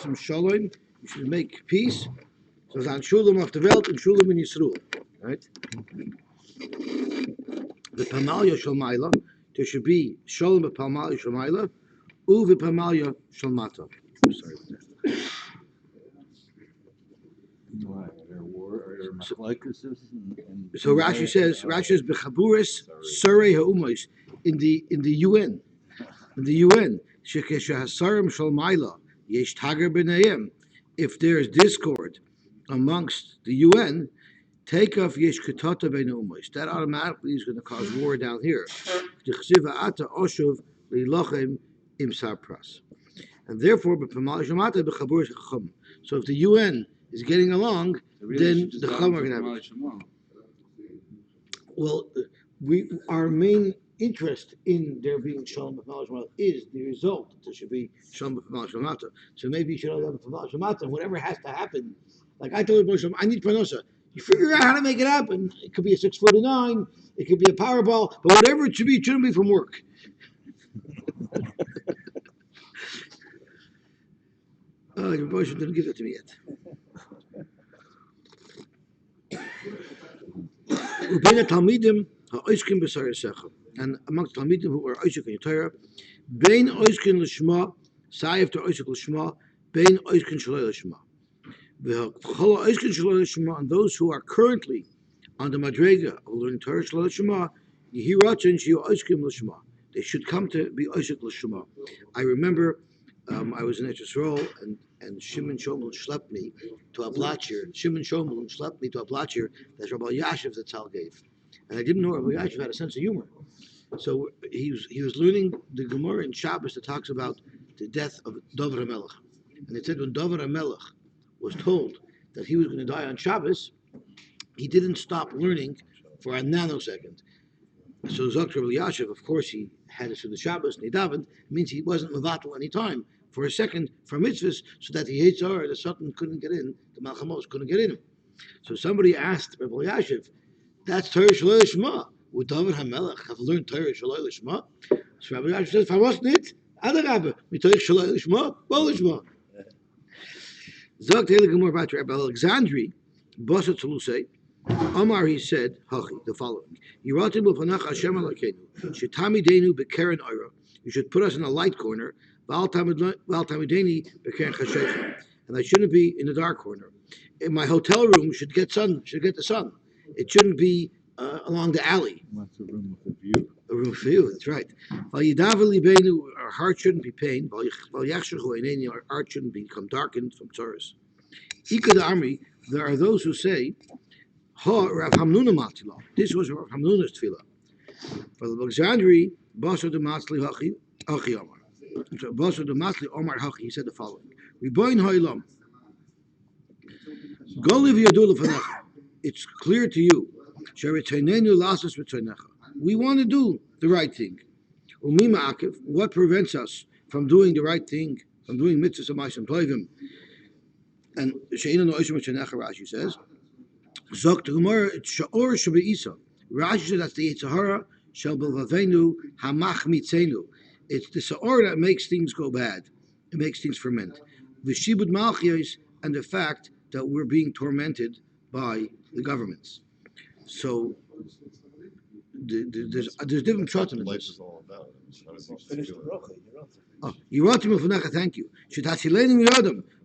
Asam Shalom. You should make peace. So it's on Shulam of the Welt and Shulam in Yisrael. Right? The Pamalya Shalmaila. There should be Shalom of Pamalya Shalmaila. Uve Pamalya Shalmata. Sorry about that. So Rashi says Bechaburis Surei Ha'umos in the UN. In the UN, if there's discord amongst the UN, take off yesh ketata bein umos. That automatically is going to cause war down here. And therefore, so if the UN is getting along, then the Chum are going to have it. Well, our main interest in there being Shalom B'Chol is the result that there should be Shalom B'Chol Shalmata. So maybe you should have B'Chol Shalmata, and whatever has to happen. Like I told you, I need Parnosa. You figure out how to make it happen. It could be a 649, it could be a Powerball, but whatever it should be, it shouldn't be from work. Oh, your boy didn't give that to me yet. And amongst Talmidim who are Oishik in Torah, Bein Oishkin L'Shma, Saif to Oishik L'Shma, Bein Oishkin Shaloi L'Shma. V'chol Oishkin Shaloi L'Shma, and those who are currently on the Madrega, who learn Torah Shaloi L'Shma, Yehirachin Shiu Oishkim L'Shma. They should come to be Oishik L'Shma. I remember I was in Eretz and Shimon Shomel schlepped me to a blatcher. Shimon Shomel schlepped me to a blatcher that Rabbi Yashiv the Tzal gave. And I didn't know Rabbi Yashiv had a sense of humor. So he was learning the Gemara in Shabbos that talks about the death of David HaMelech. And it said when David HaMelech was told that he was going to die on Shabbos, he didn't stop learning for a nanosecond. So Dr. Rabbi Yashiv, of course, he had it for the Shabbos, and he davened. It means he wasn't mevatel any time for a second for mitzvahs, so that the Yitzhar, the Satan couldn't get in, the Malchamos couldn't get in him. So somebody asked Rabbi Yashiv, that's Torah Shaloi L'Shma. Would David HaMelech have learned Torah Shaloi L'Shma? So Rabbi Yashiv says, if I wasn't it, Adarabba, we Torah Shaloi L'Shma, Bo L'Shma. Zog Teile Gemor Bat Rabbi Alexandri, Bosa Tzelusei, Omar, he said, Hachi, the following. Yiratim B'Panach Hashem Elokeinu, Shetamidenu B'Keren Oira. You should put us in a light corner, V'al Tamideni B'Keren Chashecha. And I shouldn't be in the dark corner. In my hotel room should get the sun. It shouldn't be along the alley. What's a room with a view? A room with a view, that's right. Our heart shouldn't be pained. Our heart shouldn't become darkened from tzaras. Ikad Army, there are those who say, Rav Hamnuna Matila. This was Rav Hamnuna's tefillah. For the Alexandri, Basar de Matzli Hachi Omar. So Basar de Matzli Omar Hachi, he said the following. Riboin Ha'ilam. Go live Yadu L'Fanecha. It's clear to you. We want to do the right thing. What prevents us from doing the right thing, from doing mitzvahs of Ma'asim Tovim? And Rashi says, Rashi says that's the Yitzhahara shel b'lvavenu hamach mitzenu. It's the Sa'or that makes things go bad. It makes things ferment. V'shibud malchios, and the fact that we're being tormented by the governments. So there's different shots in Life this. is all about Oh, thank you.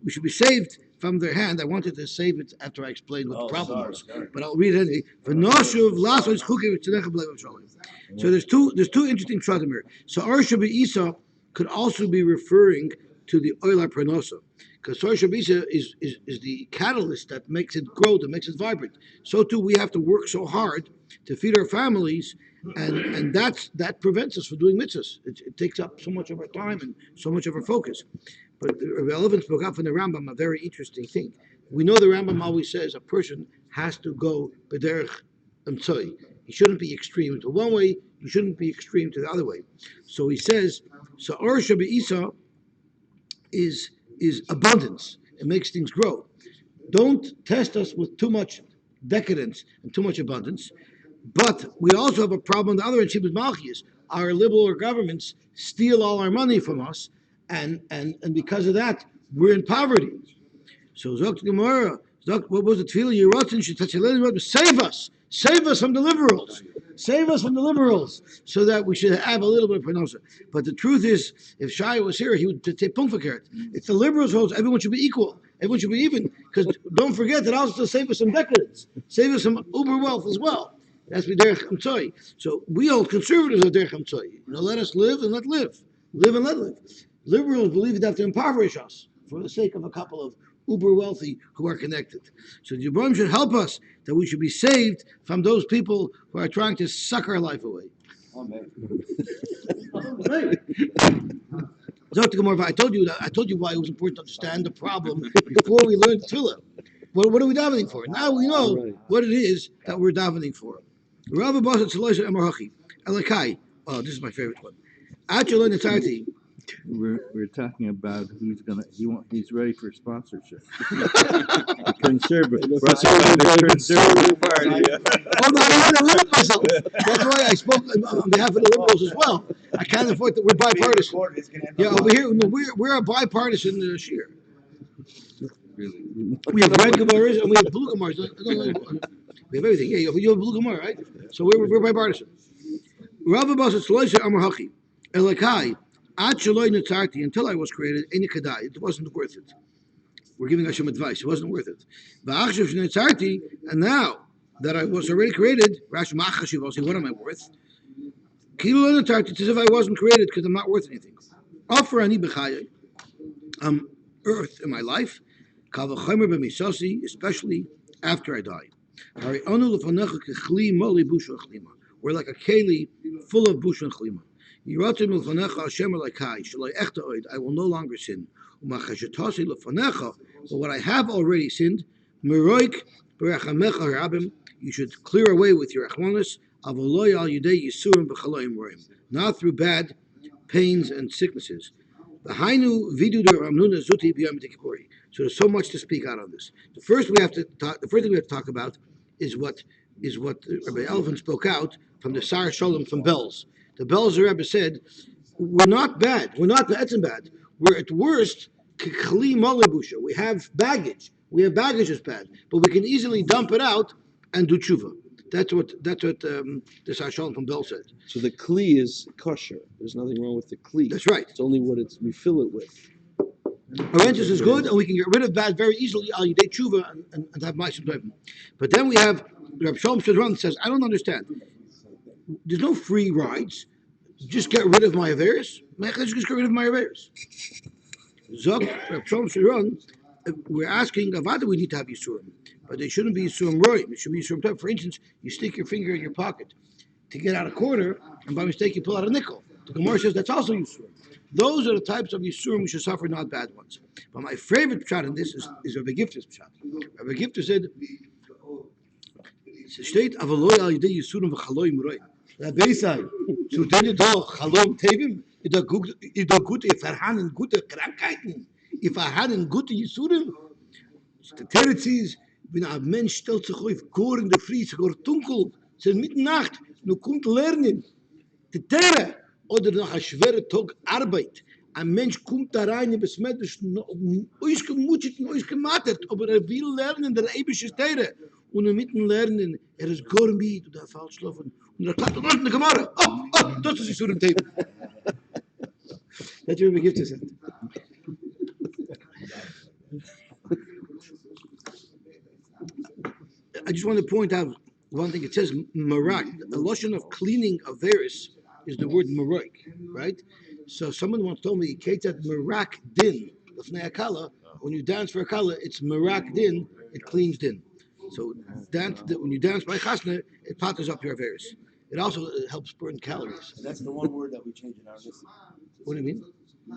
We should be saved from their hand. I wanted to save it after I explained what the problem was, but I'll read it anyway. So there's two interesting shots here. So Arsha Isa could also be referring to the Oila Pranosa. Because Torah Bisa is the catalyst that makes it grow, that makes it vibrant. So too, we have to work so hard to feed our families, and that prevents us from doing mitzvahs. It takes up so much of our time and so much of our focus. But the relevant spoke up from the Rambam a very interesting thing. We know the Rambam always says a person has to go b'derech emtzoi. He shouldn't be extreme to one way. You shouldn't be extreme to the other way. So he says, so Arsha Be'isa is abundance. It makes things grow. Don't test us with too much decadence and too much abundance. But we also have a problem on the other end, Shibud Malchias. Our liberal governments steal all our money from us, and because of that, we're in poverty. So Zok Gemara, what was the tefillah? Yerotin should touch save us from the liberals, save us from the liberals, so that we should have a little bit of pronounce. But the truth is, if Shai was here, he would take punfakert. It's the liberals' holds. Everyone should be equal. Everyone should be even. Because don't forget that also save us some decadence, save us some uber wealth as well. That's be derech hamtzoi. So we hold conservatives are derech hamtzoi. Let us live and let live, live and let live. Liberals believe they have to impoverish us for the sake of a couple of uber wealthy who are connected. So the Yibram should help us that we should be saved from those people who are trying to suck our life away. Amen. I told you why it was important to understand the problem before we learned Tefillah. What are we davening for? Now we know what it is that we're davening for. Oh, this is my favorite one. We're talking about he's ready for sponsorship. The conservative party. Oh no, I want to limit myself. That's why I spoke on behalf of the liberals as well. I can't afford that. We're bipartisan. Yeah, over here, no, we're a bipartisan shiur. Really? We have red gemaras and we have blue gemaras. We have everything. Yeah, you have blue gemara, right? So we're bipartisan. Rav Basat Shloisha Amar Hachi Elakai Ad Shaloi Netzarti, until I was created, Ein Kadai. It wasn't worth it. We're giving Hashem advice. It wasn't worth it. Va'achshav Netzarti, and now that I was already created, Rashi Machashiv, I'll say, what am I worth? Kilo Netzarti, it's as if I wasn't created because I'm not worth anything. Offer Ani B'chayai, I'm earth in my life, Kavachomer B'misasi, especially after I die. Hari'onu Lefanecha Kechli Moli Busha Chlima. We're like a keli full of bush and chlima. I will no longer sin. But what I have already sinned, you should clear away with your achmanis, not through bad pains and sicknesses. So there's so much to speak out on this. The first thing we have to talk about is what Rabbi Elvin spoke out from the Sar Shalom from Belz. The Belz Rebbe said, we're not bad. We're not bad. We're at worst, k'chli malebusha. We have baggage. We have baggage that's bad. But we can easily dump it out and do tshuva. That's what the Sar Shalom from Belz said. So the kli is kosher. There's nothing wrong with the kli. That's right. It's only what we fill it with. Our answer is good, and we can get rid of bad very easily. Al yidei tshuva and have ma'asim tovim. But then we have Reb Shalom Shadran says, I don't understand. There's no free rides. Just get rid of my averis. Just get rid of my averis. Zok Reb Shalom Shadran, we're asking Avada we need to have yisurim, but they shouldn't be yisurim roim. It should be yisurim top. For instance, you stick your finger in your pocket to get out a quarter, and by mistake you pull out a nickel. The Gemara says that's also yisurim. Those are the types of yisurim we should suffer, not bad ones. But my favorite pshat in this is Rabbi Gifter's pshat. Rabbi Gifter said, steht avaloi al yidei yisurim v'chaloi muroim. Rabbi say, so then doch chalom tevim, da gute verhanen gute Krankheiten, verhanen gute yisurim. The Tevet says, wenn ein Mensch stellt sich auf Kor in der Früh, sogar dunkel, es ist Mitternacht, nur kommt lernen. Die Tere, oder nach einer schweren Tag Arbeit, ein Mensch kommt da rein, bis Medisch, ausgemutscht und ausgemattet, aber will lernen, der eibische Tere. Und mitten lernen, ist Gormit, und fällt schlafen, und klappt unten in der Gemara. Das ist so ein Tevet. That's what we give to it. I just want to point out one thing. It says marak. The lotion of cleaning of varus is the word marak, right? So someone once told me, "Ketat marak din." When you dance for a kala, it's marak din. It cleans din. So when you dance by chasna, it patters up your varus. It also helps burn calories. That's the one word that we change in our list. What do you mean?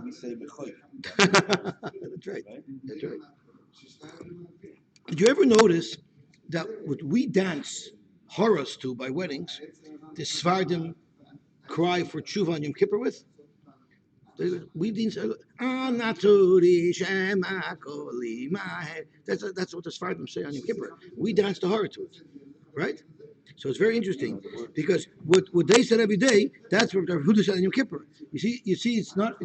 We say mechoy. That's right. That's right. Did you ever notice that what we dance horrors to by weddings, the Sfardim cry for tshuva on Yom Kippur with? We dance, Anaturi Shema Koli Mahe. That's what the Sfardim say on Yom Kippur. We dance the horror to it, right? So it's very interesting because what they said every day, that's what Rav Huda said on Yom Kippur. You see, it's not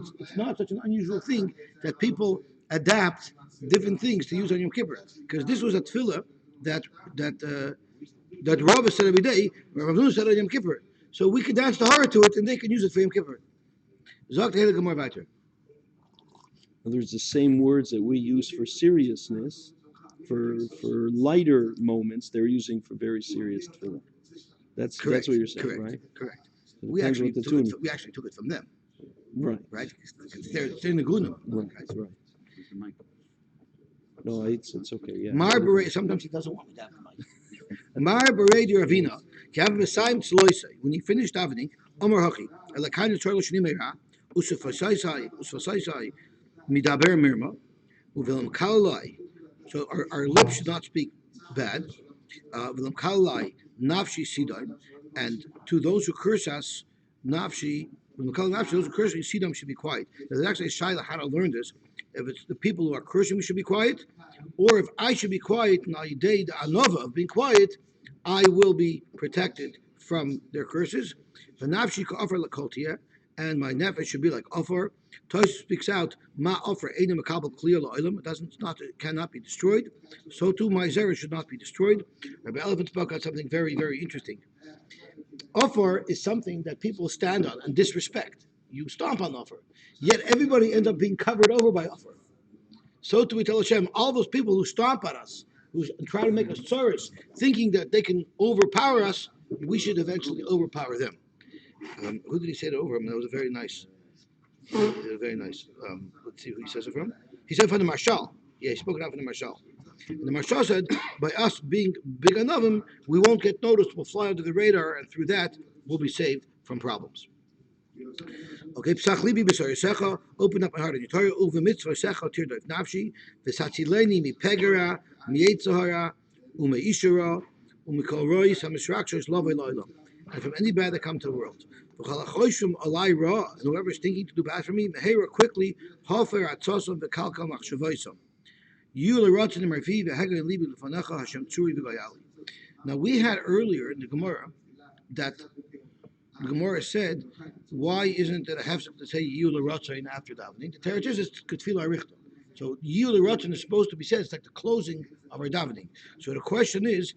such an unusual thing that people adapt different things to use on Yom Kippur. Because this was a tefillah that that Rav said every day, Rav Nun said on Yom Kippur. So we could dance the horror to it, and they can use it for Yom Kippur. Zok Tehillah Gemara weiter. And there's the same words that we use for seriousness, for lighter moments. They're using for very serious tefillah. That's what you're saying, correct, right? Correct. It We depends actually, what the took it, tune. we actually took it from them, Right. right? Because they're in the Gunim. Right. Right. No, it's okay. Yeah. Mar Beret, sometimes he doesn't want me to have the mic. Mar Beret de Ravina, when he finished davening, Omar Haki, Elakainu Torah Shnimera, Usafasaisai, Midaber Mirma, Uvilam Kalalai. So our lips should not speak bad. Uvilam Kalalai, Nafshi Sidon, and to those who curse us, Nafshi, those who curse us, Sidon should be quiet. There's actually a shaila how to learn this. If it's the people who are cursing me should be quiet, or if I should be quiet, the anova of being quiet, I will be protected from their curses. The nafshi offer lakotia, and my nefesh should be like offer. Tosh speaks out, ma offer edim makabel kliya la'olam. It cannot be destroyed. So too my zera should not be destroyed. Rabbi Elephant spoke out something very, very interesting. Offer is something that people stand on and disrespect. You stomp on offer. Yet everybody ends up being covered over by offer. So too we tell Hashem, all those people who stomp at us, who try to make us tsuris, thinking that they can overpower us, we should eventually overpower them. Who did he say it over him? That was a very nice. Let's see who he says it from. He said from the Marshal. Yeah, he spoke it out from the Marshal. And the Marshal said, by us being big enough, we won't get noticed. We'll fly under the radar, and through that, we'll be saved from problems. Okay, Psach libi b'soresecha, open up my heart in your Torah, uve mitzvosecha tirdoif nafshi, v'satzileni mi pegara, mi yitzhara, ume ishara, ume kol rois hamisrakshos lovei lo'olam, and from any bad that come to the world. V'chal achoshim alai ra, and whoever is thinking to do bad for me, mehera quickly, hofer atzosom v'kalkal machshavosom. You l'rotzen marfi v'heger libi l'fanecha Hashem tzuri v'gayali. Now we had earlier in the Gemara that the Gemara said, why isn't it a hefsek to say Yiyu l'Ratzayin after davening? The Torah says it's Ketfilah Arichta. So Yiyu l'Ratzayin is supposed to be said, it's like the closing of our davening. So the question is,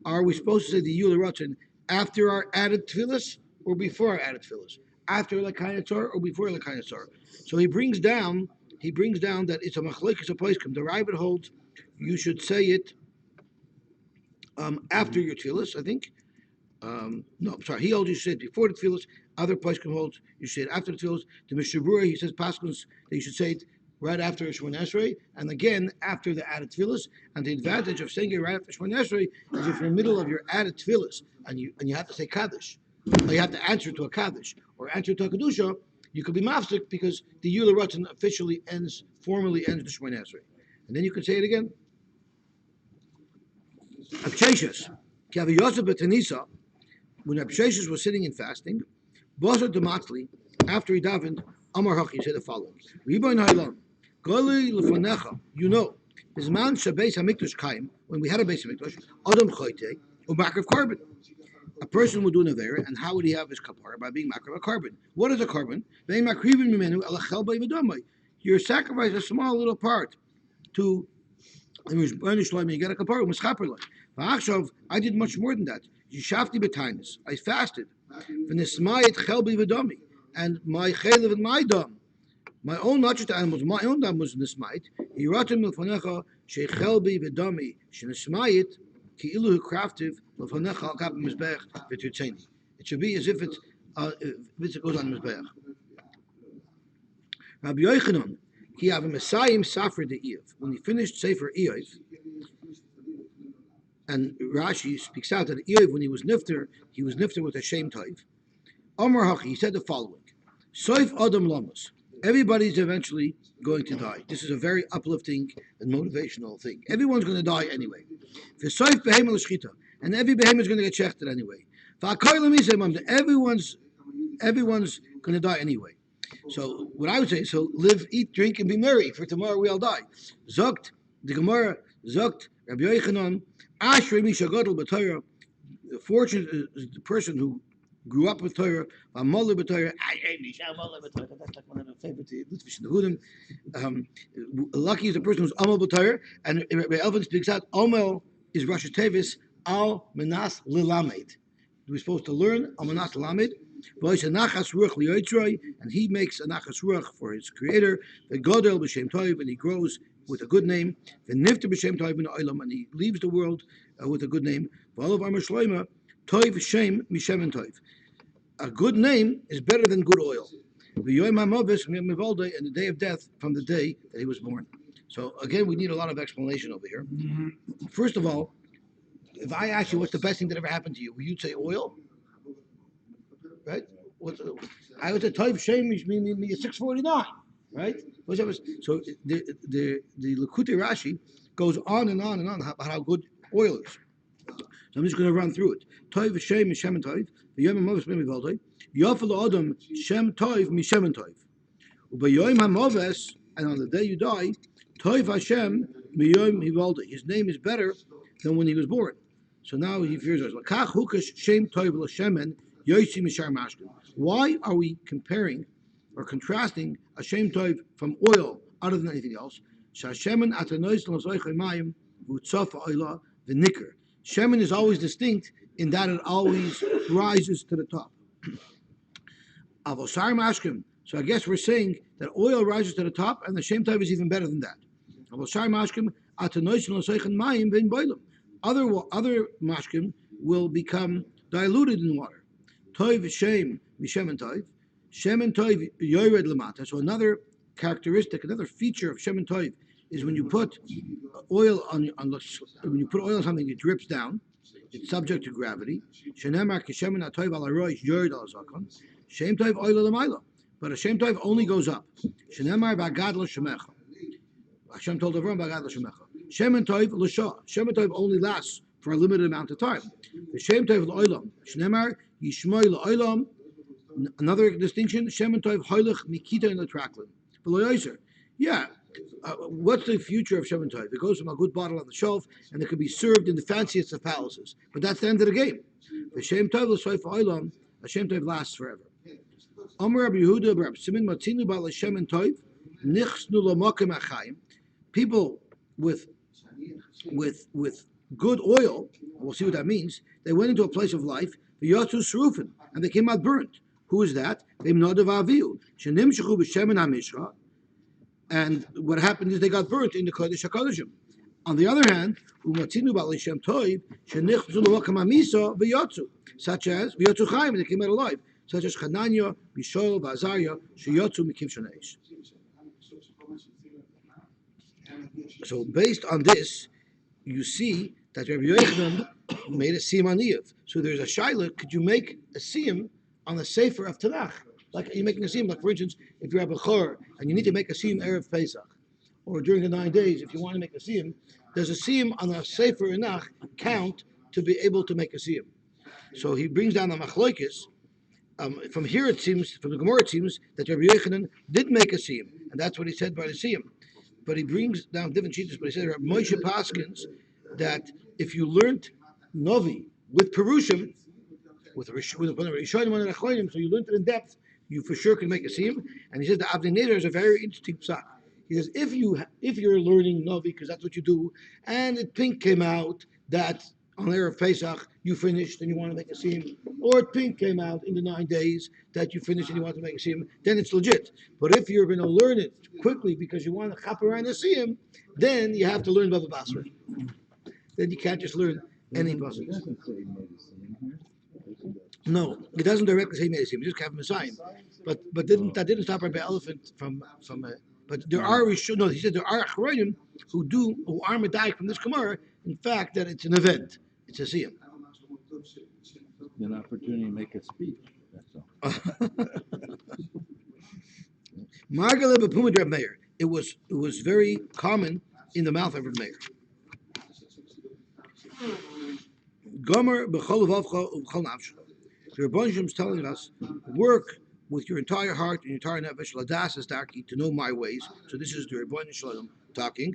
are we supposed to say the Yiyu l'Ratzayin after our added tefillas or before our added tefillas? After L'Kayna Torah or before L'Kayna Torah? So he brings down that it's a machlekes a poskim. The Ravid holds you should say it after your tefillas, I think. No, I'm sorry. He holds you should say it before the tefillas. Other poskim holds you should say it after the tefillas. The Mcgillvray, he says paskins that you should say it right after Shemon Esrei, and again after the added tefillas. And the advantage of saying it right after Shemon Esrei is if you're in the middle of your added tefillas and you have to say kaddish, or you have to answer to a kaddish or answer to a kedusha, you could be mafsik because the Yula Ratan formally ends the Shemon Esrei, and then you can say it again. Absheshus, Kavi Yosef Betanisa. When Absheshus was sitting in fasting, Bosa Dematli, after he davened, Amar Haki said the following: Riboin Hailam, Goli Lefanecha, you know, Bisman Shabeis Hamikdash Kaim, when we had a Beis Hamikdash, Adam Choyte, Umak of carbon. A person would do an avera, and how would he have his kapara? By being makar of a carbon. What is a carbon? You're sacrificing a small little part to you get a kapara. I did much more than that. I fasted. And my chaylev and my dam, my own not just animals, my own dam was nismayit. Yiratim milfanecha shechelbi v'dami shenismayit ki ilu craftiv milfanecha al kap mizbech v'tirtzeni. It should be as if it goes on the mizbech. Rabbi Yochanan, he have a Messiah Safra de Eiv. When he finished Sefer Eiv, and Rashi speaks out that Eiv, when he was nifter with a shame type. Amar Haki, he said the following: Soif Adam Lamas. Everybody's eventually going to die. This is a very uplifting and motivational thing. Everyone's going to die anyway. Soif Behem L'Shchita, and every behem is going to get shechted anyway. Everyone's going to die anyway. So what I would say is, so live, eat, drink, and be merry, for tomorrow we all die. Zogt, the Gemara, Zogt, Rabbi Yochanan, Ashrei Misha Gadol B'Torah, fortunate is the person who grew up with Torah, Amole with Torah. That's like one of the favorite Litvish Nehudim. Lucky is the person who's Amel with Torah, and Rabbi Elvin speaks out. Amel is Rosh Tevis al Menas Lilamed. We're supposed to learn al Menas Lilamed. And he makes a nachas ruach for his creator. The godel b'shem toiv, and he grows with a good name. The nifter b'shem toiv in the olam, and he leaves the world with a good name. V'olav amar shloima toiv shem mishem toiv. A good name is better than good oil. V'yoyim ha'moves mivalde, and the day of death from the day that he was born. So again, we need a lot of explanation over here. First of all, if I ask you what's the best thing that ever happened to you, will you say oil? Right? I would say Toiv Shem me 649, right? So the Likutei Rashi goes on and on and on about how good oil is. So I'm just going to run through it. Toiv Shem Shem Toiv, V'yom HaMoves Mimi Valdei, Yofel Adam Shem Toiv Mishem Toiv, U'B'yom HaMoves, and on the day you die, Toiv Hashem Miyom Hivaldi. His name is better than when he was born. So now he fears us. Lakach Hukash Shem Toiv L'Shemen Yossi Mishar Mashkin. Why are we comparing or contrasting a Shem Toiv from oil other than anything else? Shashemen Atanois L'Zoichei Mayim V'Tzofa Oila V'Nikr. Shemen is always distinct in that it always rises to the top. Avosar Mashkim. So I guess we're saying that oil rises to the top, and the Shem Tov is even better than that. Other mashkim will become diluted in water. Tov Shem Mishem Tov, Shem Tov Yored Lamata. So another characteristic, another feature of Shem Tov is when you put oil on when you put oil on something, it drips down. It's subject to gravity. Shenemar Kishemen Atov Al Aroish Yored Al Zakon. Shem Tov Oil Lamaila. But a Shem Tov only goes up. Shenemar Bagad L'Shemecha. Hashem told Avram Bagad L'Shemecha. Shem Tov L'Shah. Shem Tov only lasts for a limited amount of time. The Shem Tov L'Olam. Shenemar Yishmoi L'Olam. Another distinction. Shem Tov Hoilech Mikita in the Traklin. V'Loyoser. Yeah. What's the future of Shem Tov? It goes from a good bottle on the shelf, and it can be served in the fanciest of palaces. But that's the end of the game. The Shem Tov L'Soif Olam. A Shem Tov lasts forever. Amar Rabbi Yehuda, Rabbi Simon, Matzinu Bal Hashem and Toiv, Nichsnu L'Mokem Achayim. People with good oil, we'll see what that means. They went into a place of life, V'Yotzu Srufin, and they came out burnt. Who is that? V'Imnodav Aviu, Shenimshechu B'Shemen HaMishra, and what happened is they got burnt in the Kodesh HaKodeshim. On the other hand, Umatzinu Bal Hashem Toiv, Shenichsnu L'Mokem HaMisa V'Yotzu, such as V'Yotzu Chaim, they came out alive. Such as Chananya, Mishoel, Vazariah, Sheyotzu Mikim Shoneish. So based on this, you see that Rabbi Yochanan made a siyum on Iyov. So there's a shaila, could you make a siyum on the sefer of Tanakh? Like you're making a siyum, like for instance, if you have a chor and you need to make a siyum Erev Pesach, or during the 9 days, if you want to make a siyum, there's a siyum on the sefer Tanakh count to be able to make a siyum. So he brings down the machloikis. From here it seems, from the Gemara it seems that Rabbi Yochanan did make a siyum, and that's what he said by the siyum. But he brings down different cheetahs, but he said Rabbi Moshe Paskins that if you learned Novi with Perushim, with Rishonim and Achronim, so you learned it in depth, you for sure can make a siyum. And he says the Avnei Neder is a very interesting psak. He says if you're learning Novi because that's what you do, and the pink came out that on Erev Pesach you finished and you want to make a siyum, or pink came out in the 9 days that you finished and you want to make a siyum, then it's legit. But if you're going to learn it quickly because you want to chop around a siyum, then you have to learn Bava Basra. Then you can't just learn any pasuk. No, it doesn't directly say made a siyum. Just have a sign. But that didn't stop Rabbi Elephant from. But there are he said there are achronim who are medayik from this Gemara. In fact, that it's an event. It's a siyum. An opportunity to make a speech. That's all. Margaleh b'pumad Reb Meir. It was very common in the mouth of Reb Meir. Gomer b'chol vavcha u'b'chol nafsha. The Rebbe is telling us, work with your entire heart and your entire nefesh, ladas es darki, to know my ways. So this is the Rebbe Shalom talking.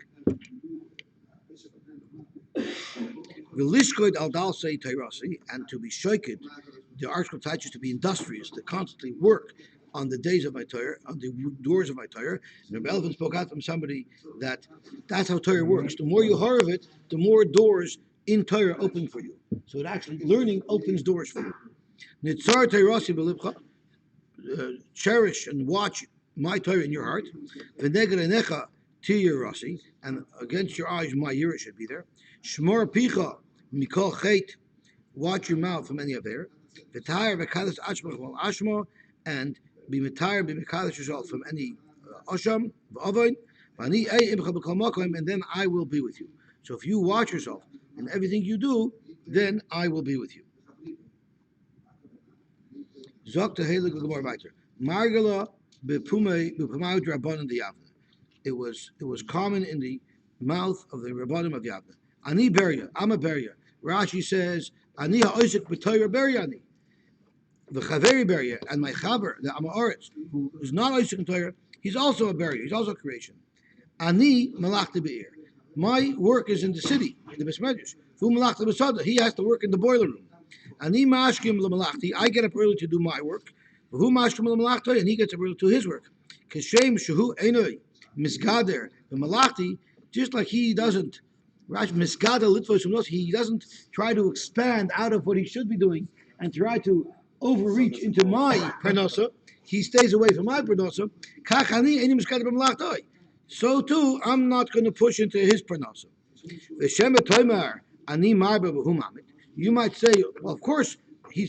V'lishkoid al dal sei teirasi, and to be shoyked the article teaches to be industrious, to constantly work on the days of my Torah, on the doors of my Torah. And Rabbi Elvin spoke out from somebody that's how Torah works. The more you hear of it, the more doors in Torah open for you. So it actually, learning opens doors for you. Nitzar Teirasi b'libcha, cherish and watch my Torah in your heart. V'neged einecha tiyir rasi, and against your eyes my yira should be there. Shmor picha mikol chet, watch your mouth from any aver. V'tayir v'kadas ashmach wal ashma, and be mitayir, be mikadosh yourself from any asham v'avoin. V'ani ei imcha b'kol makom, and then I will be with you. So if you watch yourself in everything you do, then I will be with you. Zok tehelig v'gemar weiter. Margala b'pumei drabanan de Yavne. It was common in the mouth of the Rabbanim of Yavne. Ani beria, I'm a beria. Rashi says, Ani ha'oisik b'toyra beria ani. The chaveri beria, and my chaver, the Amaretz, who is not oisik in Torah, he's also a beria, he's also a creation. Ani malachta be'ir. My work is in the city, in the Besmedrash. Fu malachta b'sada, he has to work in the boiler room. Ani mashkim l'malachti, I get up early to do my work. Fu mashkim l'malachti, and he gets up early to his work. Kashem shehu enoi misgader l'malachti, just like he doesn't, misgader litvos, he doesn't try to expand out of what he should be doing and try to overreach into my parnasa. He stays away from my parnasa. Kach ani eni misgader b'malachti. So too, I'm not going to push into his parnasa. V'shem toimar ani marba b'humamit. You might say, well, of course he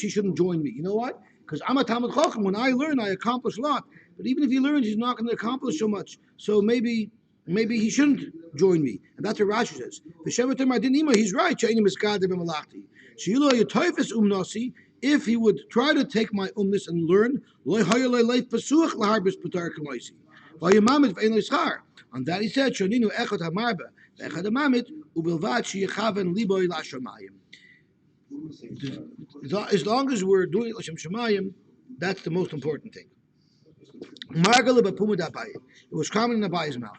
shouldn't join me. You know what? Because I'm a Talmud Chacham. When I learn, I accomplish a lot. But even if he learns, he's not going to accomplish so much. So maybe he shouldn't join me. And that's what Rashi says. He's right. If he would try to take my umnus and learn, on that he said, as long as we're doing it l'shem shemayim, that's the most important thing. It was common in Abaye's mouth.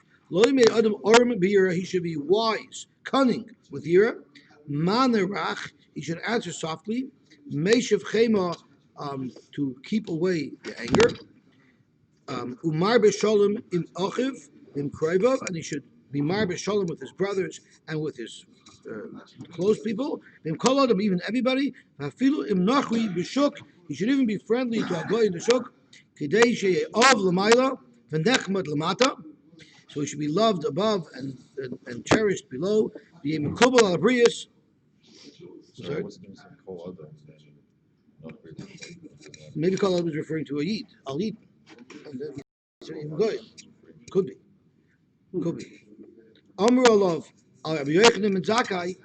He should be wise, cunning with yira. Manerach, he should answer softly. Meshiv chema, to keep away the anger. Umar b'shalom im achiv im krayvav, and he should be mar b'shalom with his brothers and with his close people. Im kol adam, even everybody. Hafilu im nachri b'shuk, he should even be friendly to a goy in the shuk. Kidei she'ov l'mayla v'nechmad l'mata, so he should be loved above and cherished below. B'yem mikubal al abrius. So what's the call other Maybe kol adam is referring to a yid, al yid. Could be. Amr Alav, Rabbi Yochanan and Zakkai,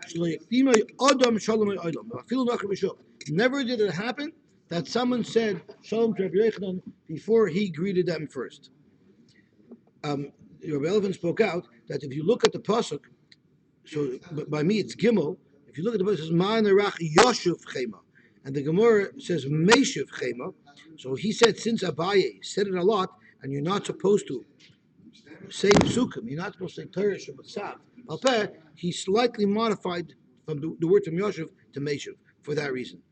never did it happen that someone said Shalom to Rabbi Yochanan before he greeted them first. Rabbi Elvin spoke out that if you look at the pasuk, so by me it's Gimel. If you look at the pasuk, it says Ma'anerach Yoshuv Chema, and the Gemara says Meshiv Chema. So he said, since Abaye said it a lot, and you're not supposed to say Psukim, you're not supposed to say Torah Shabbat Alpeh, he slightly modified from the word from Yoshev to Meshiv for that reason.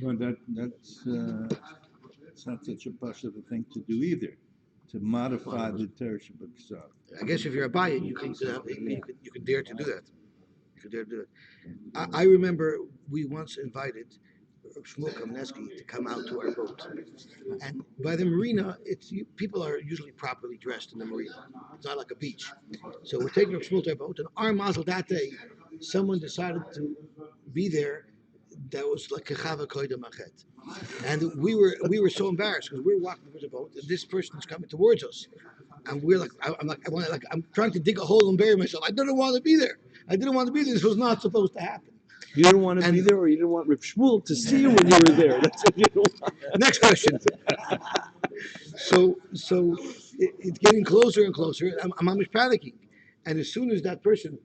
Well, that's not such a possible thing to do either, to modify the Torah Shabbat. I guess if you're Abaye, you can dare to do that. You can dare to do that. I remember we once invited Shmuel Kamenetsky to come out to our boat, and by the marina, people are usually properly dressed in the marina. It's not like a beach, so we're taking Shmuel to our boat. And our mazel that day, someone decided to be there. That was like a chava koida machet, and we were so embarrassed because we're walking towards the boat, and this person's coming towards us, and we're like, I'm trying to dig a hole and bury myself. I didn't want to be there. This was not supposed to happen. You didn't want to be there, or you didn't want Reb Shmuel to see you when you were there. That's what you don't want. Next question. So it's getting closer and closer. I'm panicking, and as soon as that person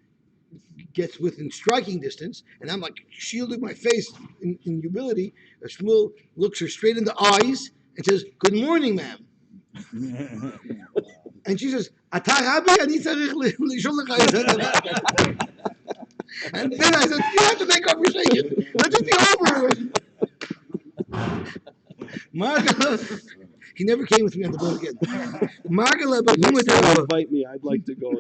gets within striking distance, and I'm like shielding my face in humility, Shmuel looks her straight in the eyes and says, "Good morning, ma'am." And she says, And then I said, you have to make conversation. Let's just be over it. Marga, he never came with me on the boat again. Marga Next time lebapuma invite me, I'd like to go.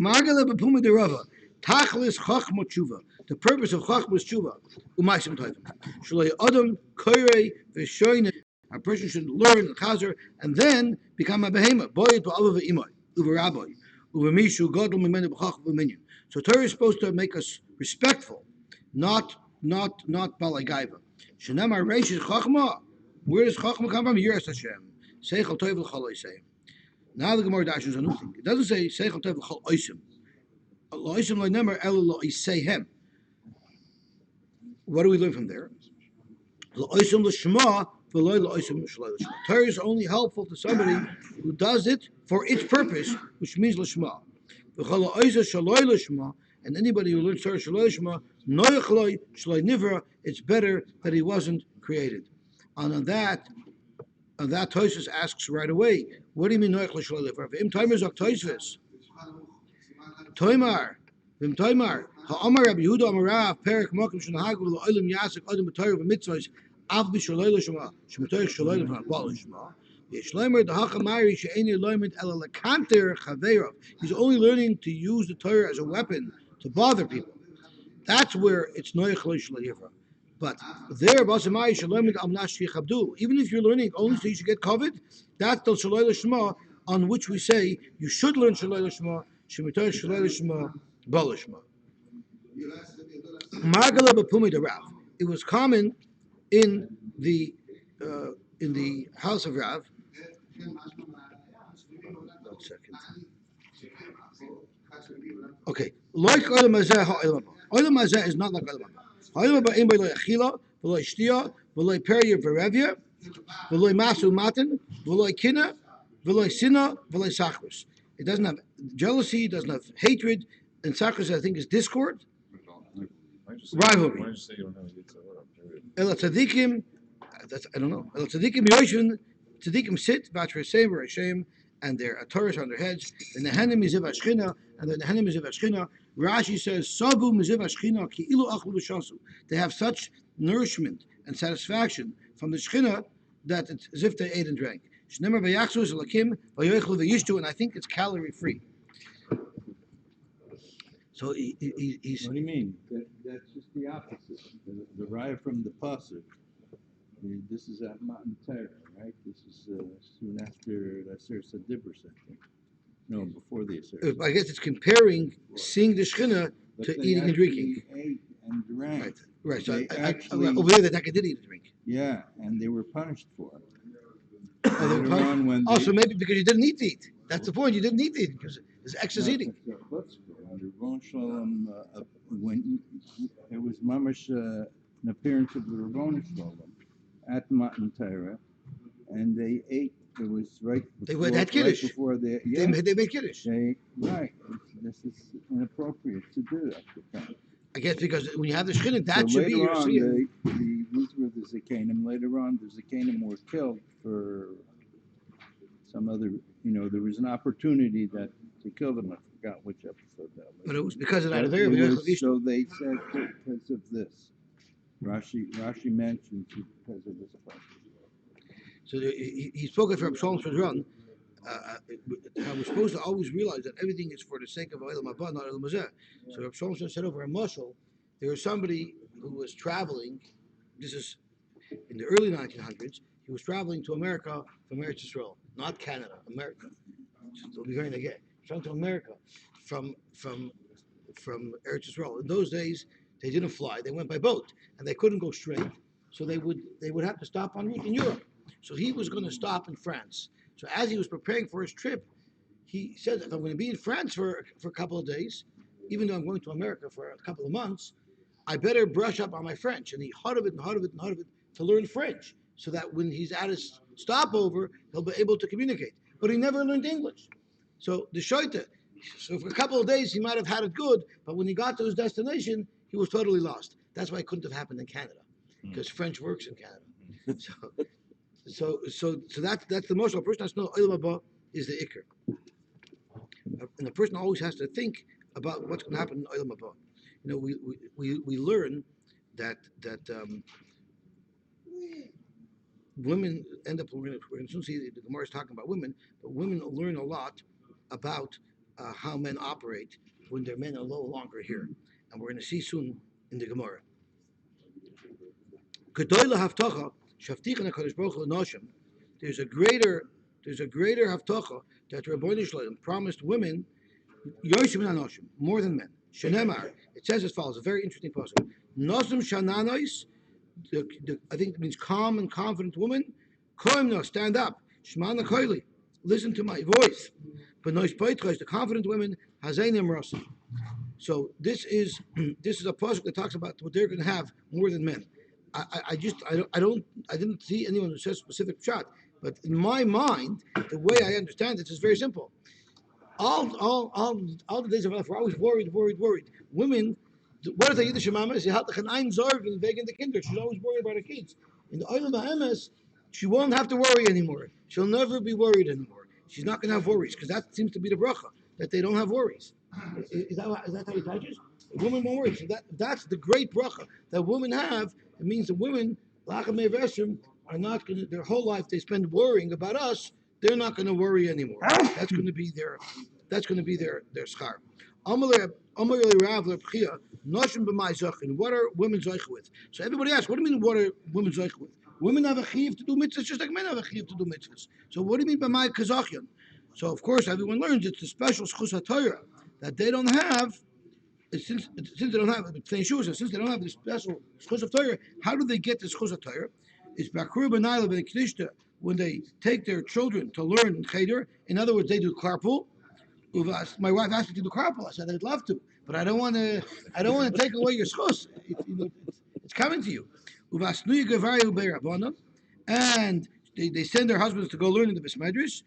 Marga lebapuma derava. Tachlis chachma tshuva. The purpose of chachma is tshuva. Umaisim toivim. Shalei adam koirei v'shoyne. A person should learn the chazer and then become a behema. Boyet ba'ava v'imai. Uvarabbai. Uvamishu gadol mimenu b'chach v'minyan. So Torah is supposed to make us respectful, not balai gaiva. Shenamar reishes chachma. Where does chachma come from? Yiras Hashem. Seichel tov l'chol oisem. Now the Gemara dashes a new thing. It doesn't say seichel tov l'chol oisem. Lo'oisem lo'nemer elo lo'iseihem. What do we learn from there? Lo'oisem l'shma v'lo'y lo'oisem l'shloi l'shma. Torah is only helpful to somebody who does it for its purpose, which means l'shma. V'chol lo'oisem shaloi l'shma. And anybody who learns Torah shaloi l'shma, noyachloi shloi nivra, it's better that he wasn't created. And on that Tosfos asks right away, what do you mean noich l'shloi nivra? V'im toimer zok Tosfos. Toimar, v'im toimar, ha'amar Rabbi Yehuda amarav, perek mokim shenahagu l'olim yasek adam b'torah v'mitzvos, av b'shaloi l'shma, sh'matoich shaloi l'shma, b'al l'shma. He's only learning to use the Torah as a weapon to bother people. That's where it's noich l'shloi. But there, even if you're learning only so you should get covered, that's the shaloi l'shma on which we say you should learn shaloi l'shma, shemitoy shaloi l'shma, bal l'shma. Margala b'pumi de Rav. It was common in the house of Rav. 1 second. Okay, like olam hazeh ha'olam haba. Olam hazeh is not like olam haba. Olam haba ein b'lo achila, b'lo shtia, b'lo perya v'revya, b'lo masu matan, b'lo kina, b'lo sina, b'lo sachris. It doesn't have jealousy, it doesn't have hatred, and sachris I think is discord, rivalry. Why did you say you don't have Yitzhak? El tzadikim, I don't know. El tzadikim yoshvin, tzadikim sit, v'atr Hashem, and their Torahs on their heads. And the Nehenim miziv hashchina, and the Nehenim miziv hashchina. Rashi says, "Sabu miziv hashchina ki ilu achlu b'shasu." They have such nourishment and satisfaction from the Shechina that it's as if they ate and drank. Shneimar v'yachzu zelakim v'yochlu v'yishtu, and I think it's calorie free. So he's. What do you mean? That's just the opposite. The raya from the pasuk. This is at Matan Torah, right? This is soon after the Aseret Dibros, I think. No, before the Aseret. I guess it's comparing seeing the Shechina to eating and drinking. Ate and drank. Right. So Actually, over there, the Taka did eat and drink. Yeah, and they were punished for it. So maybe because you didn't need to eat. That's the point. You didn't need to eat because there's excess eating. When it was mamash an appearance of the Ravon Shalom at Matan Torah, and they ate. It was right before, They had Kiddush. Right before they made Kiddush. This is inappropriate to do at the time. I guess because when you have the Shechina, that So should be your later on, Siyum. these were the Zakanim. Later on, the Zakanim were killed for some other. There was an opportunity to kill them. I forgot which episode that was. But it was because of that. So they said because of this. Rashi mentions because of this question. So he spoke it from Psalms Run. How we're supposed to always realize that everything is for the sake of Olam Haba, not Olam Hazeh. So Rav Shlomo said over a mushal, there was somebody who was traveling. This is in the early 1900s. He was traveling to America from Eretz Yisrael, not Canada, America. It'll be very negay. Traveling to America from Eretz Yisrael. In those days, they didn't fly; they went by boat, and they couldn't go straight. So they would have to stop en route in Europe. So he was going to stop in France. So as he was preparing for his trip, he said, if I'm going to be in France for a couple of days, even though I'm going to America for a couple of months, I better brush up on my French. And he hard of it to learn French, so that when he's at his stopover, he'll be able to communicate. But he never learned English. So the shoita, so for a couple of days he might have had it good, but when he got to his destination, he was totally lost. That's why it couldn't have happened in Canada, because French works in Canada. So that's the most. A person has to know Olam Haba is the Iker, and the person always has to think about what's going to happen in Olam Haba. We learn that women end up. We're going to soon see the Gemara is talking about women, but women learn a lot about how men operate when their men are no longer here, and we're going to see soon in the Gemara. There's a greater haftacha that Rabbeinu Shalom promised women more than men. Shenemar. It says as follows, a very interesting passage. Nosum shananois, I think it means calm and confident woman. Koimno, stand up. Shmana koili, listen to my voice. But nois poitros, the confident women, hazeinim rosim. So this is a passage that talks about what they're going to have more than men. I didn't see anyone who says specific shot, but in my mind, the way I understand it is very simple. All the days of life, we're always worried. Women, what is the Yiddish mama? She had ein Sorgen wegen the Kinder. She's always worried about her kids. In the Olam HaEmes, she won't have to worry anymore. She'll never be worried anymore. She's not going to have worries because that seems to be the bracha, that they don't have worries. Is that how he teaches? A woman won't worry. So that's the great bracha that women have. It means the women, lachamei veshim, are not going to, their whole life they spend worrying about us. They're not going to worry anymore. That's going to be their schar. What are women zoich with? So everybody asks, what do you mean? What are women zoich with? Women have a chiyuv to do mitzvahs just like men have a chiyuv to do mitzvahs. So what do you mean by my kazachyan? So of course everyone learns it's a special schus haTorah that they don't have. Since they don't have since they don't have the special schus of Torah, how do they get the schus of Torah? It's Bakur B'Naila B'Knishta when they take their children to learn in cheder. In other words, they do carpool. My wife asked me to do carpool. I said I'd love to, but I don't want to take away your schus. It's coming to you. And they send their husbands to go learn in the Besmedrish.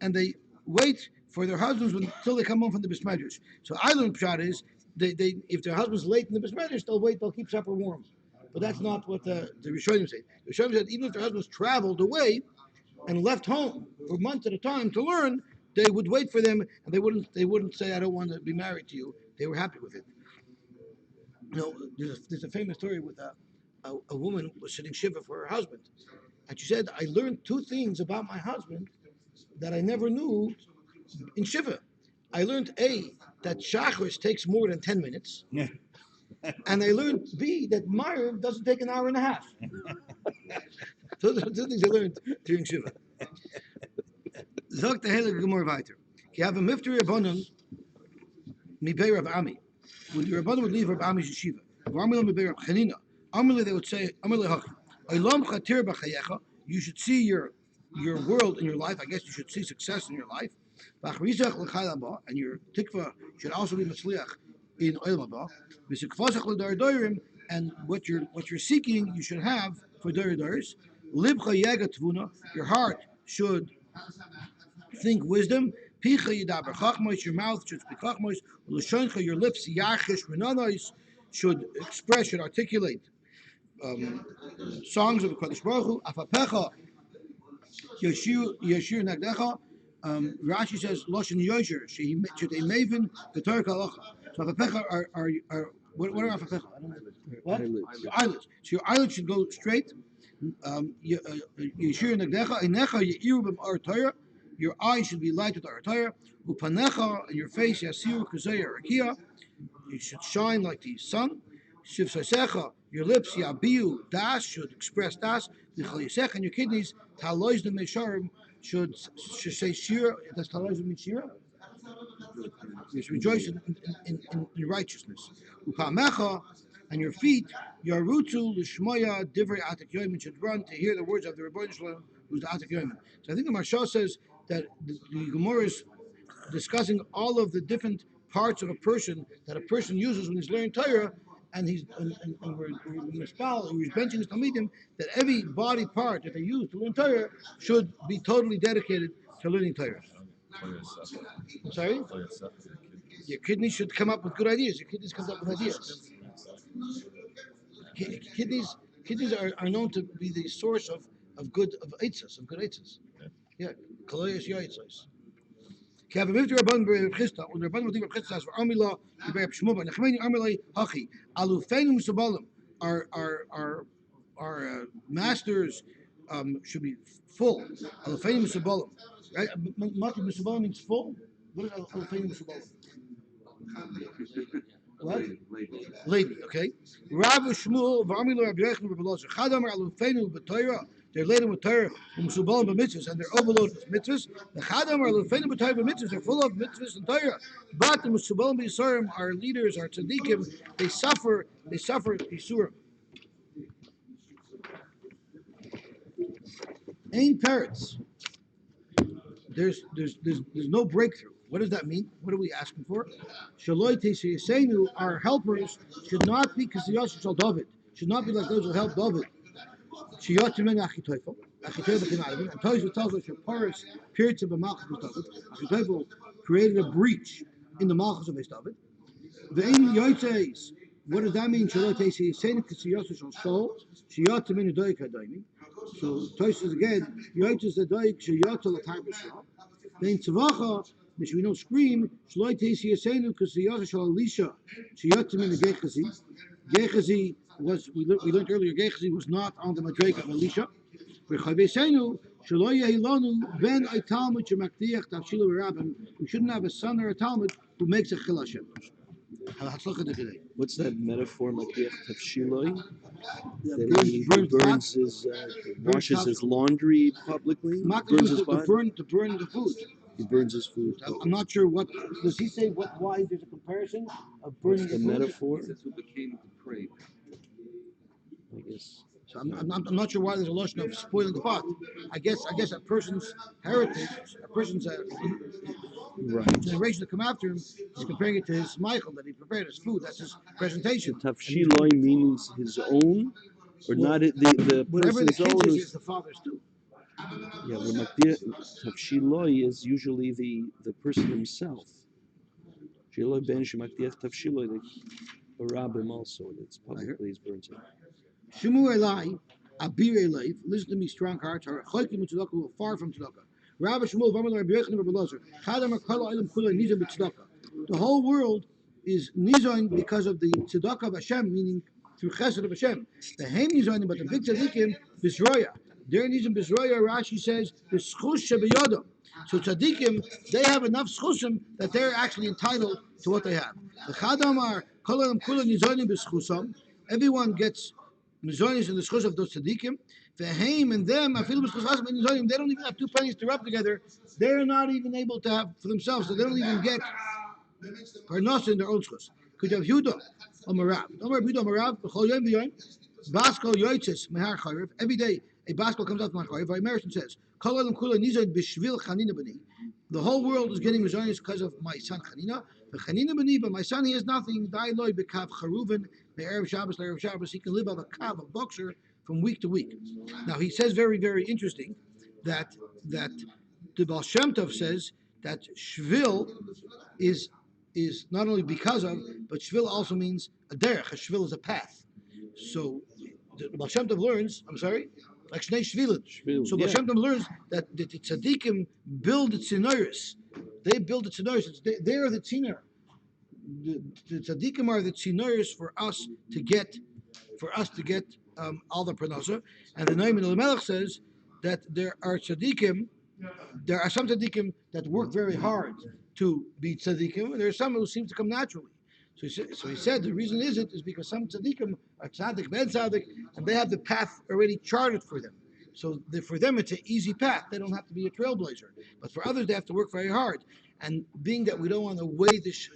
And they wait for their husbands until they come home from the Besmedrish. So island pshat is they if their husband's late in the Besmedrish, they'll keep supper warm. But that's not what the Rishonim say. The Rishonim said even if their husbands traveled away and left home for months at a time to learn, they would wait for them and they wouldn't say I don't want to be married to you. They were happy with it. There's a famous story with a woman was sitting shiva for her husband, and she said I learned two things about my husband that I never knew in shiva. I learned A, that Shachris takes more than 10 minutes. Yeah. And I learned B, that Ma'ariv doesn't take an hour and a half. So those are two things I learned during shiva. Zok the Heilige Gemara weiter. You have a mifter Rabbanon, Mibei Rav Ami. When the Rabbanon would leave Rav Ami's yeshiva, Varmila Mibei Rav Chanina, Amrli they would say, Amrli Hachi, Olam Chatir B'chayecha, you should see your world in your life. I guess you should see success in your life. And your tikva should also be matzliach in olam haba. And what you're seeking, you should have for doris. Libcha yaga tvuna. Your heart should think wisdom. Picha yidaber chachmos. Your mouth should speak chachmos. L'shoncha. Your lips yachish renanois should articulate songs of the Kodesh Baruch Hu. Afapecha. Yeshir Nagdecha. Rashi says Loshen Yosher. She should a maven the Torah Kalacha. So Afapecha are what are Afapecha? I don't know. What? Eyelids. Your eyelids. So your eyelids should go straight. Yeshir Nagdecha. Inecha Yeiru b'Ar Torah. Your eyes should be light with our Torah. Upanecha and your face Yasiru Kuzayah Rakia. You should shine like the sun. Shiv Sasecha. Your lips Yabiu Das should express Das. V'Chal and your kidneys Talois the Mesharim should say shiur. Does Talois mean shiur? You should rejoice in righteousness. Upamecha and your feet Yarutu Lishmoya Divrei Atik Yomi should run to hear the words of the Rebbeinu Shalom, who's the Atik Yomi. So I think the Maharsha says that the Gemara is discussing all of the different parts of a person that a person uses when he's learning Torah, and we're benching his Talmidim that every body part that they use to learn Torah should be totally dedicated to learning Torah. I'm sorry? Your kidneys should come up with good ideas. Your kidneys come up with ideas. Kidneys are known to be the source of good eitzes. Yeah, kaloyes yoitzes. Kevin Mifter Rabban Bechista, und Rabban Bechista says for Amila, the Berb Shmuba, Nechmeni Amila Hachi, Alufenim Sabalim, our masters should be full. Alufenim Sabalim, right? Mati Sabalim means full. What is Alufenim Sabalim? What? Lady, okay. Rabbi Shmuel, V'amilo Rabbi Yechon, Rabbi Lozer, Chadam Alufeinu B'Torah. They're laden with Torah, Musubalim b'mitzvahs, and they're overloaded with mitzvahs. The Chadam are Lufeinu b'Torah b'mitzvahs. They're full of mitzvahs and Torah. But the Musubalim b'Yisurim, our leaders, our tzaddikim, they suffer Yisurim. Ain't parrots. There's no breakthrough. What does that mean? What are we asking for? Shaloi Teisayasenu, our helpers should not be Kasiyos Shal David. Should not be like those who help David. Shiyotimen Achitoifel. Achitoifel came out of it. And Toisha tells us your Paris appeared to be Malchus of David. Achitoifel created a breach in the Malchus of David. The Ein Yoitzeis. What does that mean? Shaloi Teisayasenu Kasiyos Shal Shol. Shiyotimen Udoik Hadaimi. So Toisha says again, Yoitzeis Adoik Shiyotel Atarbashah. Then Tzavacha, which we don't scream, Shloi Teisi Yasenu, because the Yosha Shal Elisha, Shiyotim in the Gechazi. Gechazi was, we learned earlier, Gechazi was not on the Madrek of Elisha. Rechavesenu, Shloi Yehilonu, Ben a Talmud, Shemaktiach, Tavshilu Rabim. We shouldn't have a son or a Talmud who makes a Chilashem. What's that metaphor? Makdiach Tavshiloi? That Burns he pots. burns his, washes his laundry publicly, burns his body. To burn the food. He burns his food. I'm not sure what, does he say why there's a comparison of burning What's the food? metaphor? That's who became depraved. I guess. So I'm not sure why there's a lotion of spoiling the pot. I guess a person's heritage, a person's Right. generation to come after him, is comparing it to his Michael that he prepared his food. That's his presentation. Tavshiloi means his own, or not the Whatever the person's kids own. is the father's too. Yeah, Tavshiloi is usually the person himself. Shiloi ben shemakdiach Tavshiloi, the rabbim also, that's publicly he's burnt it. Shimu Elai, Abir Elai, listen to me, strong hearts, are Choikim Tzedakah, who are far from Tzedakah. Rabbi Shmuel, Vamel Rabbi Yechon, Rabbi Lozer, Chadam Akala Ilam Kula Nizon b'Tzedakah. The whole world is Nizon because of the Tzedakah of Hashem, meaning through Chesed of Hashem. The Haim Nizon, but the big Tzadikim, Bisroya. Their Nizon Bisroya, Rashi says, B'Schus Shebeyodam. So Tzadikim, they have enough Schusim that they're actually entitled to what they have. The Chadam are Kala Ilam Kula Nizon b'Schusam. Everyone gets Mizonis in the schus of those tzaddikim. Ve'heim and them, they don't even have 2 pennies to rub together. They're not even able to have for themselves, so they don't even get parnasa in their own schus. Could you have Yudah or Marav? Baskal yoitzes mehar chayiv. Every day a baskal comes out from chayiv. American says, the whole world is getting mizonis because of my son Chanina. But my son, he has nothing. He can live on a kav of boxer from week to week. Now he says very, very interesting that the Baal Shem Tov says that shvil is not only because of, but shvil also means a derech. A shvil is a path. So the Baal Shem Tov learns, like Shnei Shvilin. So Baal Shem Tov learns that the tzaddikim build the tzinoris. They build the tzinoris. They are the tziner. The tzaddikim are the tzinoris for us to get all the parnasa. And the Noam Elimelech says that there are some tzaddikim that work very hard to be tzaddikim, and there are some who seem to come naturally. So he said the reason is because some tzaddikim are tzaddik, ben tzaddik, and they have the path already charted for them. So for them it's an easy path. They don't have to be a trailblazer. But for others they have to work very hard. And being that we don't want to weigh this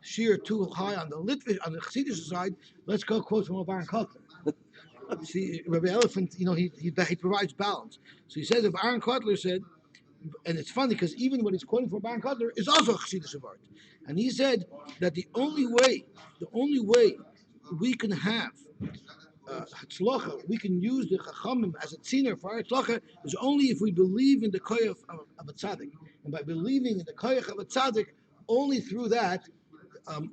shiur too high on the Chassidish side, let's go quote from Aaron Kotler. See, Rabbi Elephant, he provides balance. So he says if Aaron Kotler said, and it's funny because even what he's quoting from Aaron Kotler is also a Chassidish of art. And he said that the only way we can have hatzlacha, we can use the chachamim as a tziner for our hatzlacha, is only if we believe in the koyach of a tzaddik. And by believing in the koyach of a tzaddik, only through that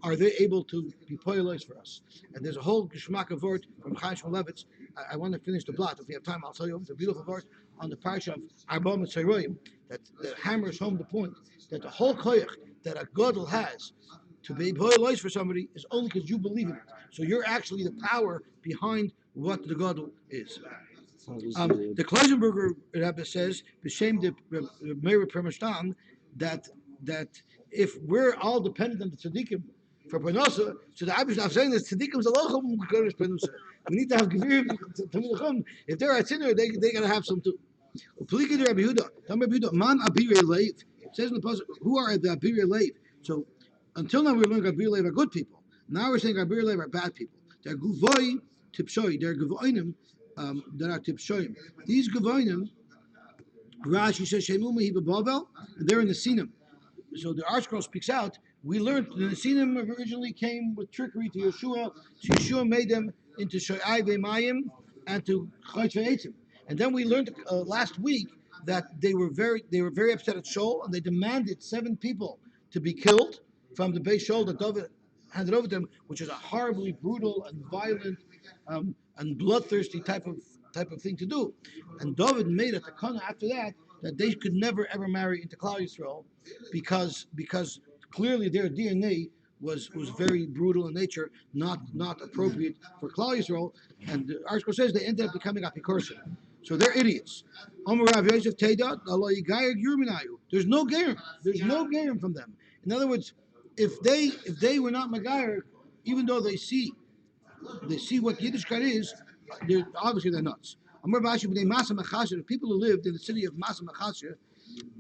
are they able to be poilos for us. And there's a whole geschmack of word from Chaim Shmulevitz. I want to finish the blot. If we have time, I'll tell you. It's a beautiful word on the parsha of Arba Mitzrayim that hammers home the point that the whole koyach that a gadol has to be life for somebody is only because you believe in it. So you're actually the power behind what the gadol is. The Kleisenberger Rebbe says, "B'shem the Meir Permashtan," that if we're all dependent on the tzaddikim for parnasa, so the Abish saying that tzaddikim is a lochum kodesh parnasa. We need to have gevirim. If they're a sinner, they gotta have some too. Plika de Rabbi Yehuda, man abirei leiv. It says in the pasuk, who are the abirei leiv? So until now we learned abirei leiv are good people. Now we're saying abirei leiv are bad people. They're guvoi tipshoi. They're guvoinim that are tipshoim. These guvoinim, Rashi says shemu mehi b'Bavel, and they're in the Sinim. So the ArtScroll speaks out. We learned that the Sinim originally came with trickery to Yeshua. So Yeshua made them into sho'ai v'mayim and to chayt v'eitzim. And then we learned last week that they were very upset at Shaul, and they demanded 7 people to be killed from the Beis Shaul that David handed over to them, which is a horribly brutal and violent and bloodthirsty type of thing to do. And David made a takana after that they could never ever marry into Klal Yisrael because clearly their DNA was very brutal in nature, not appropriate for Klal Yisrael. And the article says they ended up becoming apikoursim. So they're idiots. There's no gerim. There's no gerim from them. In other words, if they were not Magayer, even though they see what Yiddishkeit is, they're nuts. The people who lived in the city of Masa Machasher,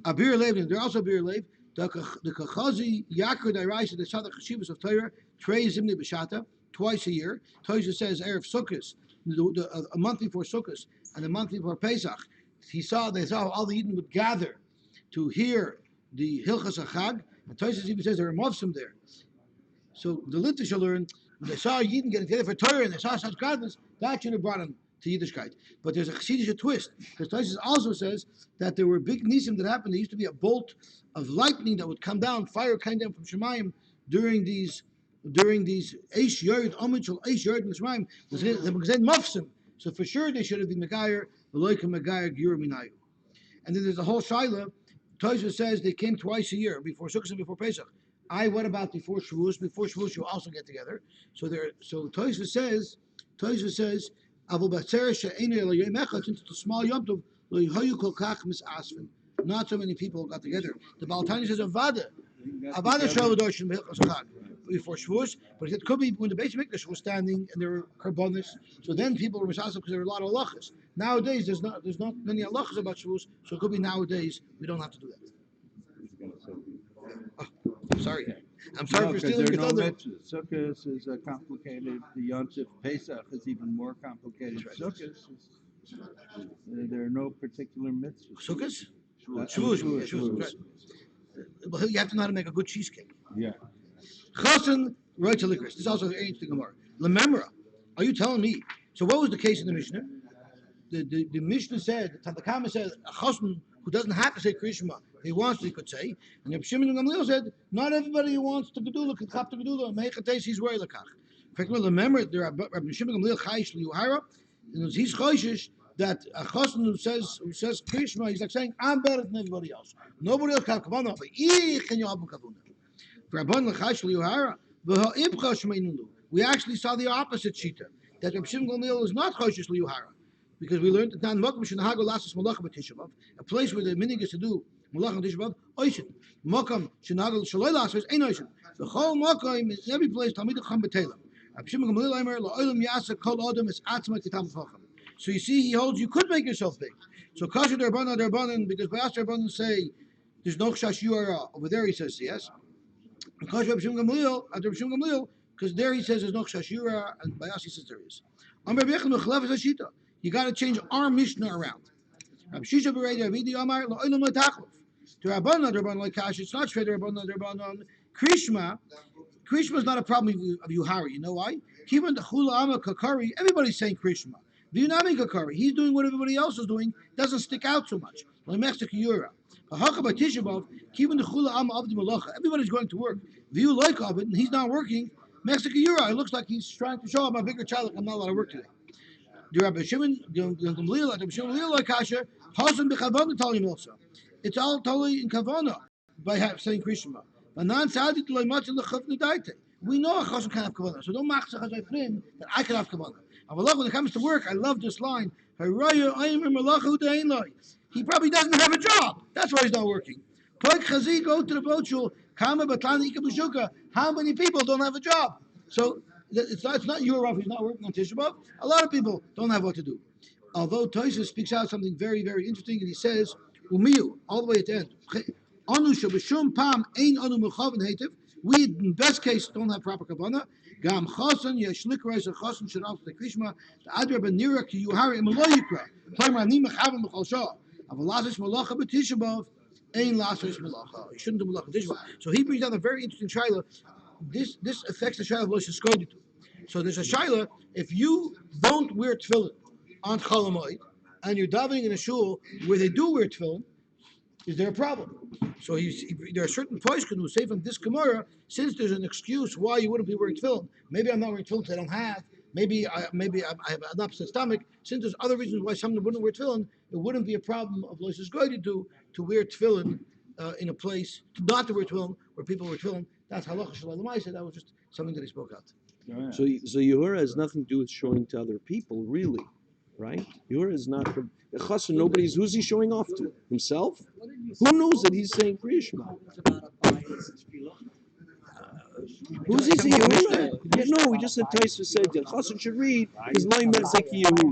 Abir Lev, they're also Abir Lev. The Kachazi Yakar Dairaisa, the Sadach Chashivas of Torah, Trey Zimni B'Shata, twice a year. Torah says Erev Sukkot, a month before Sukkot and a month before Pesach. They saw all the Yidden would gather to hear the Hilchas HaChag, and Torah even says there are Mavsim there. So the Litvish will learn, when they saw Yidden getting together for Torah and they saw such godliness, that should have brought them to Yiddishkeit. But there's a Chassidish twist, because Tosfos also says that there were big nisim that happened. There used to be a bolt of lightning that would come down, fire came down from Shemayim during these Eish Yord, Omichel, Eish Yord and Shemayim. They were Mafsim. So for sure they should have been Megayer, Veloika Megayer, Giur Minayu. And then there's a whole Shaila. Tosfos says they came twice a year, before Sukkot and before Pesach. What about before Shavuos? Before Shavuos you also get together. So Tosfos says, Avu Batzer she'einu elo yom echad, since it's a small yom tov, lo yehoyu kol kach misasvin. Not so many people got together. The Baal Tanya says Avada Shalvadoshim Hilchos Chag before Shavuos, but it could be when the Beis Mikdash was standing and there were karbonis. So then people were misasv because there were a lot of halachas. Nowadays there's not many halachas about Shavuos, so it could be nowadays we don't have to do that. Oh, sorry. I'm sorry for stealing your thunder. Sukkot is complicated. The Yontif Pesach is even more complicated. Right. Sukkot, there are no particular mitzvahs. Sukkot? Shavuos. Right. Well, you have to know how to make a good cheesecake. Yeah. Chasen right to licorice. This is also very interesting. Lememra. Are you telling me? So what was the case in the Mishnah? The Mishnah said, the Tanakama said, a chassan who doesn't have to say Krishma, he wants to, he could say. And the Shimon and Gamliel said, not everybody who wants to Gedula can chap to Gedula. Meichates, he's worried lakach. In fact, remember, there are Rabbi Shimon and Gamliel chayish liyuhara, and he's chayish that a chassan who says Krishma, he's like saying, I'm better than everybody else. Nobody else can come on, but ich can you have kavuna. For Rabban lachayish liyuhara, v'ha'ibcha shmeinulu. We actually saw the opposite shita, that Rabbi Shimon and Gamliel is not chayish liyuhara. Because we learned that a place where the minig is to do malach and tishabav, oishin. Mokam shenagel shaloi lasos ein oishin. The whole mokam is every place talmid chacham b'telam. So you see, he holds you could make yourself big. So kasher derbanan, because by us derbanan say there's no shiur over there. He says yes. And kasher Rabbi Shimon Gamliel, because there he says there's no shiur, and by us he says there is. You got to change our Mishnah around. Rabbi Shisha Berei Avidi Amar Lo'olam L'Tachlov. To Rabbanan Derbanan L'Kash, it's not straight Rabbanan Derbanan. Krishma is not a problem of Yuhari. You know why? Kivan Chula Ama Kakari. Everybody's saying Krishma. V'Yunami Kakari. He's doing what everybody else is doing. Doesn't stick out so much. L'Mechta Kiyura. V'Haka B'Tishabav. Kivan Chula Ama Avdi Malacha. Everybody's going to work. V'Yu Loik of it, and he's not working. Mechta Kiyura. It looks like he's trying to show I'm a bigger child. I'm not allowed to work today. The Rabbi Shimon Gamliel, Rabbi Shimon Gamliel Kasha, Pasul b'chavana talim also. It's all totally in kavana by saying Krishma. But non-tzaddik lo imatzil lechavna daite. We know a chassan can have kavana, so don't mach chazay frim that I can have kavana. Avalach, when it comes to work, I love this line. He probably doesn't have a job. That's why he's not working. Go to the boat shul. How many people don't have a job? So it's not your Rav who's not working on Tisha B'Av. A lot of people don't have what to do. Although Tosfos speaks out something very, very interesting, and he says, "Umiyu," all the way at the end. Anu shebeshum pam ein anu mechaven hetiv. We, in best case, don't have proper kavanah. Gam chasen yeshlik reis a chasen shenaf lekrishma. The adra ben nira ki yuhari imaloyikra. Tomer ani mechaven mechal shah. Avalasis malacha b'tisha b'av. Ein lasis malacha. You shouldn't do malacha b'tisha b'av. So he brings down a very interesting shaila. This affects the shaila of Lois Skoditu. So there's a shaila, if you don't wear tefillin on Chol Hamoed, and you're davening in a shul where they do wear tefillin, is there a problem? So there are certain poskim who say from this Gemara, since there's an excuse why you wouldn't be wearing tefillin, maybe I'm not wearing tefillin because I don't have, maybe I have an upset stomach, since there's other reasons why someone wouldn't wear tefillin, it wouldn't be a problem of Lois Goy to wear tefillin in a place, not to wear tefillin where people wear tefillin. That's halacha shalom. I said that was just something that he spoke out. So Yehura has nothing to do with showing to other people, really, right? Yehura is not from the chassan. Who's he showing off to? Himself? Who knows that he's saying Kriya Shema? Who's he saying Yehura? No, we just said Tosfos said the chassan should read because my Zeki Yehuda.